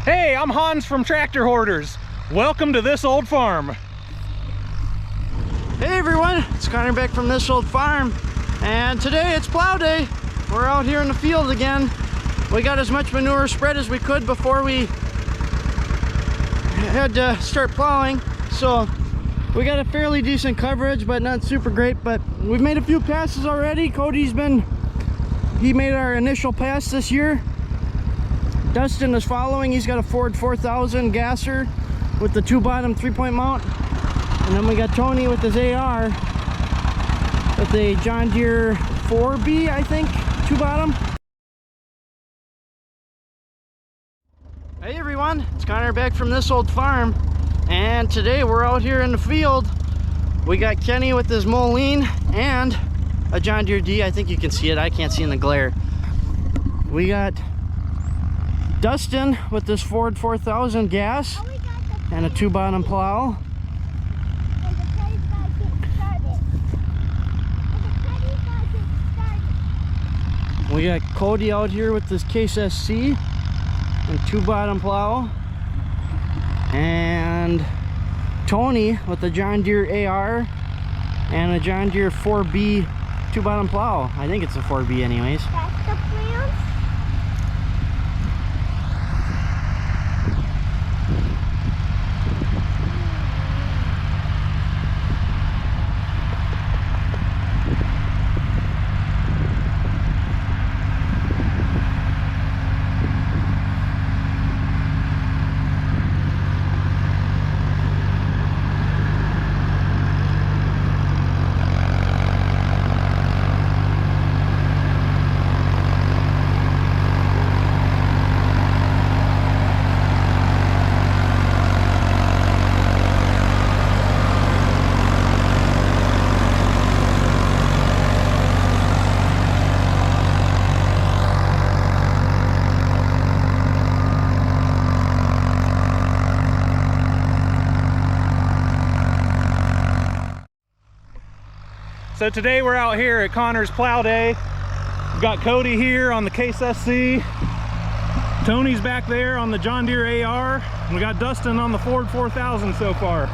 Hey, I'm Hans from Tractor Hoarders. Welcome to This Old Farm. Hey everyone, it's Connor back from This Old Farm, and today it's plow day. We're out here in the field again. We got as much manure spread as we could before we had to start plowing, so we got a fairly decent coverage, but not super great. But we've made a few passes already. He made our initial pass this year. Dustin is following. He's got a Ford 4000 gasser with the two bottom 3-point mount. And then we got Tony with his AR with a John Deere 4B, I think, two bottom. Hey everyone, it's Connor back from This Old Farm. And today we're out here in the field. We got Kenny with his Moline and a John Deere D. I think you can see it. I can't see in the glare. We got Dustin with this Ford 4000 gas and a two bottom plow. We got Cody out here with this Case SC and two bottom plow, and Tony with the John Deere AR and a John Deere 4B two bottom plow. I think it's a 4B anyways. That's the plans? So today we're out here at Connor's Plow Day. We've got Cody here on the Case SC. Tony's back there on the John Deere AR. And we got Dustin on the Ford 4000 so far.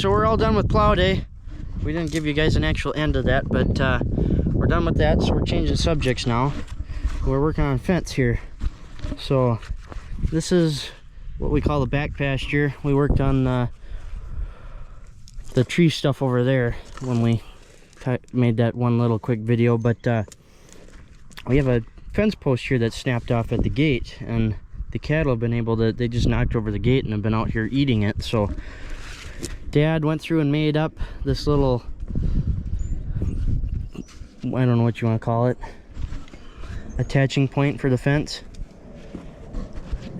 so we're all done with plow day. We didn't give you guys an actual end of that, but we're done with that, so we're changing subjects now. We're working on fence here. So this is what we call the back pasture. We worked on the tree stuff over there when we made that one little quick video, but we have a fence post here that snapped off at the gate, and the cattle have been able to, they just knocked over the gate and have been out here eating it. So Dad went through and made up this little, I don't know what you want to call it, attaching point for the fence.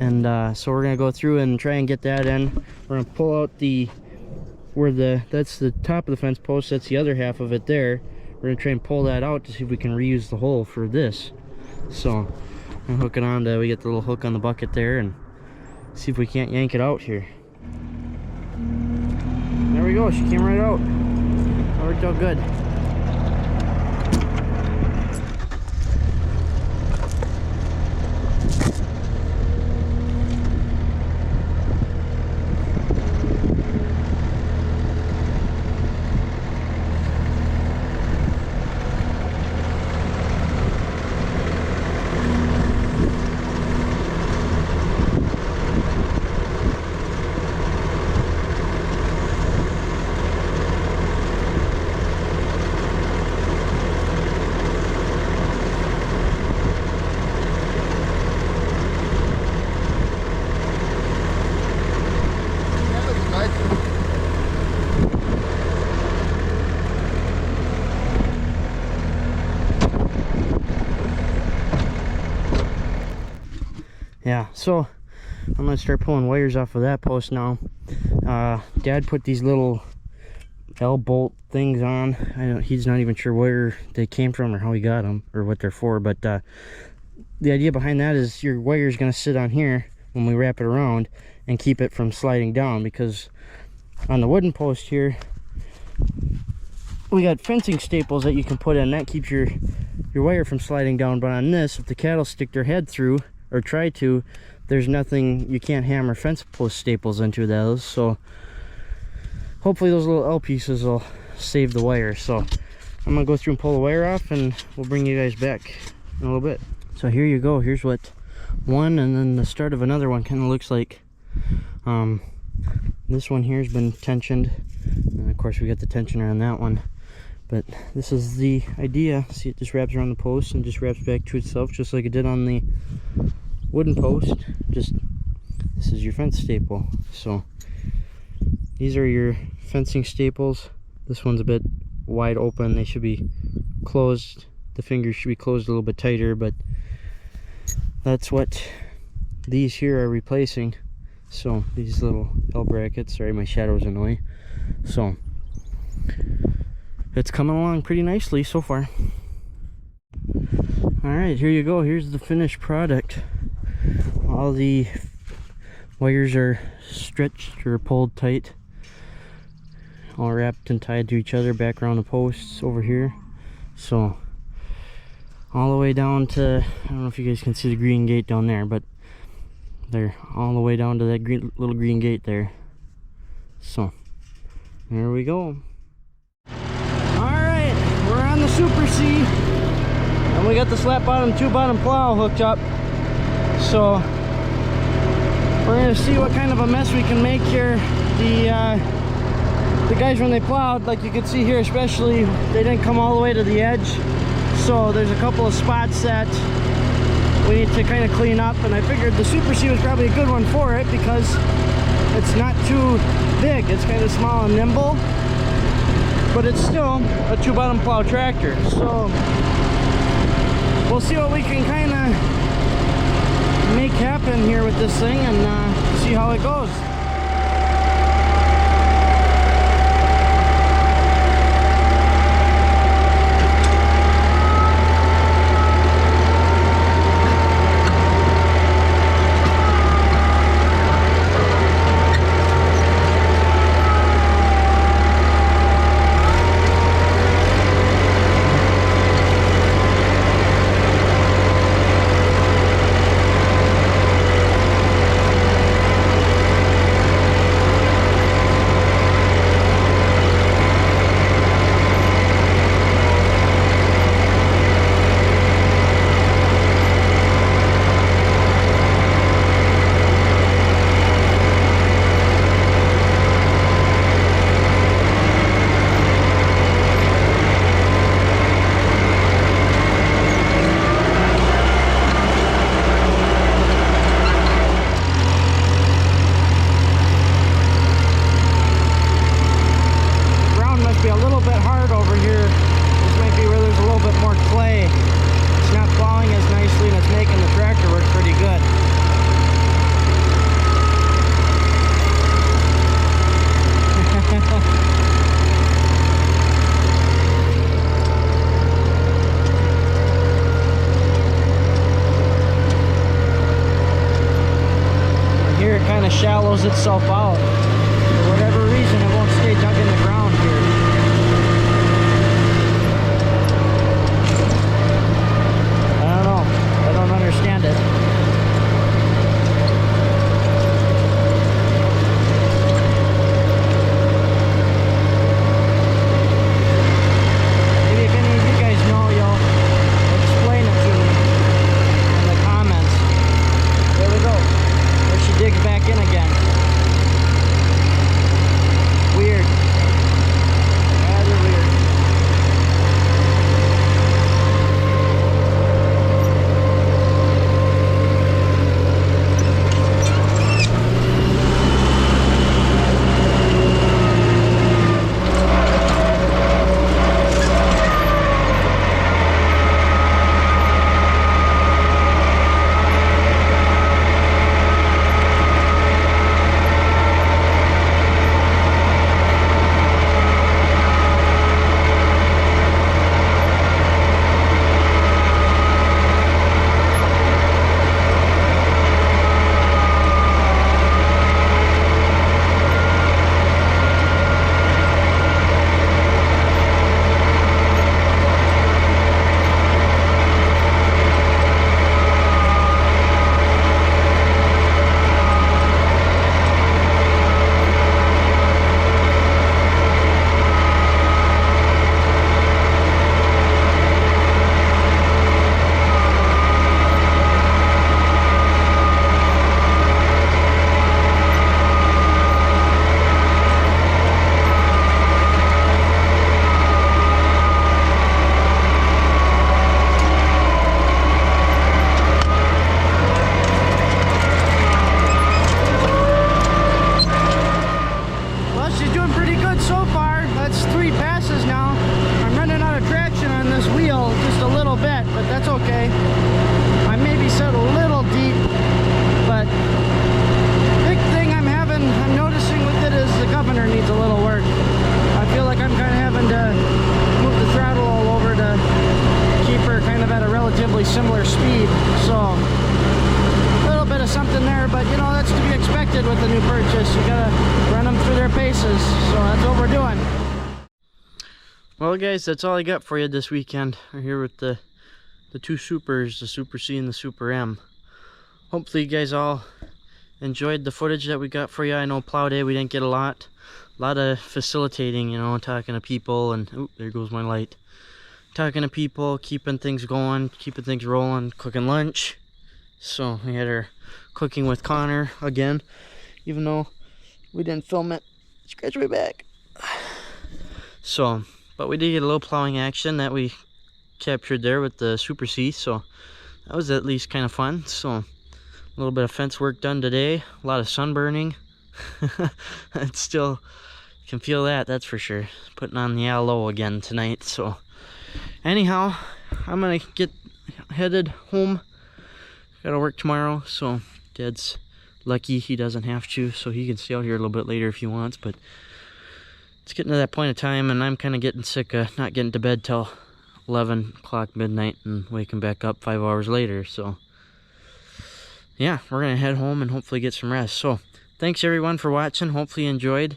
And so we're gonna go through and try and get that in. We're gonna pull out that's the top of the fence post, that's the other half of it there. We're gonna try and pull that out to see if we can reuse the hole for this. So I'm hooking on to, we get the little hook on the bucket there, and see if we can't yank it out here. There we go, she came right out. That worked out good. Yeah, so I'm gonna start pulling wires off of that post now. Dad put these little L-bolt things on. He's not even sure where they came from or how he got them or what they're for, but the idea behind that is your wire is gonna sit on here when we wrap it around and keep it from sliding down, because on the wooden post here we got fencing staples that you can put in that keeps your wire from sliding down. But on this, if the cattle stick their head through or try to, there's nothing, you can't hammer fence post staples into those. So hopefully those little L pieces will save the wire. So I'm gonna go through and pull the wire off, and we'll bring you guys back in a little bit. So here you go, here's what one and then the start of another one kind of looks like. This one here has been tensioned, and of course we got the tensioner on that one. But this is the idea. See, it just wraps around the post and just wraps back to itself, just like it did on the wooden post. Just, this is your fence staple. So these are your fencing staples. This one's a bit wide open. They should be closed. The fingers should be closed a little bit tighter, but that's what these here are replacing. So these little L brackets, sorry my shadow's annoying. So it's coming along pretty nicely so far. Alright, here you go. Here's the finished product. All the wires are stretched or pulled tight, all wrapped and tied to each other back around the posts over here. So all the way down to, I don't know if you guys can see the green gate down there, but they're all the way down to that little green gate there. So there we go. Alright, we're on the Super C, and we got the slap bottom 2-bottom plow hooked up. So we're gonna see what kind of a mess we can make here. The guys, when they plowed, like you can see here especially, they didn't come all the way to the edge. So there's a couple of spots that we need to kind of clean up, and I figured the Super C was probably a good one for it because it's not too big. It's kind of small and nimble, but it's still a 2-bottom plow tractor. So we'll see what we can kind of make happen here with this thing, and see how it goes. blows itself out. For whatever reason, it won't stay dug in the ground here. I don't know. I don't understand it. Maybe if any of you guys know, you'll explain it to me in the comments. There we go. There she digs back in again. Weird. Rather weird. Similar speed, so a little bit of something there, but you know, that's to be expected with a new purchase. You gotta run them through their paces, so that's what we're doing. Well guys, that's all I got for you this weekend. We're here with the two Supers, the Super C and the Super M. Hopefully you guys all enjoyed the footage that we got for you. I know plow day we didn't get a lot of facilitating, you know, talking to people, and oh, there goes my light. Talking to people, keeping things going, keeping things rolling, cooking lunch. So we had our cooking with Connor again, even though we didn't film it. Scratch my back. So, but we did get a little plowing action that we captured there with the Super C, so that was at least kind of fun. So a little bit of fence work done today, a lot of sun burning. It's still, you can feel that, that's for sure. Putting on the aloe again tonight. So anyhow, I'm gonna get headed home. Gotta work tomorrow, so Dad's lucky he doesn't have to, so he can stay out here a little bit later if he wants. But it's getting to that point of time, and I'm kind of getting sick of not getting to bed till 11 o'clock midnight and waking back up 5 hours later. So yeah, we're gonna head home and hopefully get some rest. So thanks everyone for watching. Hopefully you enjoyed.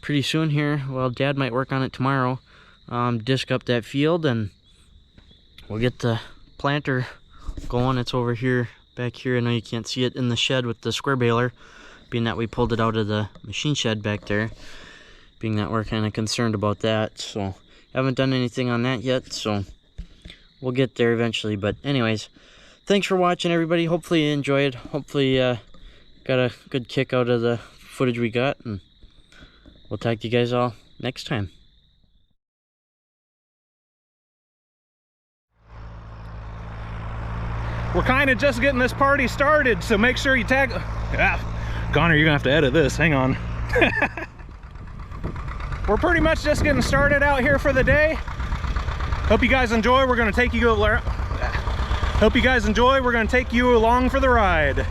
Pretty soon here, well, Dad might work on it tomorrow. Disc up that field and we'll get the planter going. It's over here, back here. I know you can't see it in the shed with the square baler, being that we pulled it out of the machine shed back there, being that we're kind of concerned about that. So haven't done anything on that yet, so we'll get there eventually. But anyways, thanks for watching everybody. Hopefully you enjoyed. Hopefully got a good kick out of the footage we got, and we'll talk to you guys all next time. We're kind of just getting this party started, so make sure you tag... Connor, you're gonna have to edit this, hang on. We're pretty much just getting started out here for the day. Hope you guys enjoy. We're gonna take you along for the ride.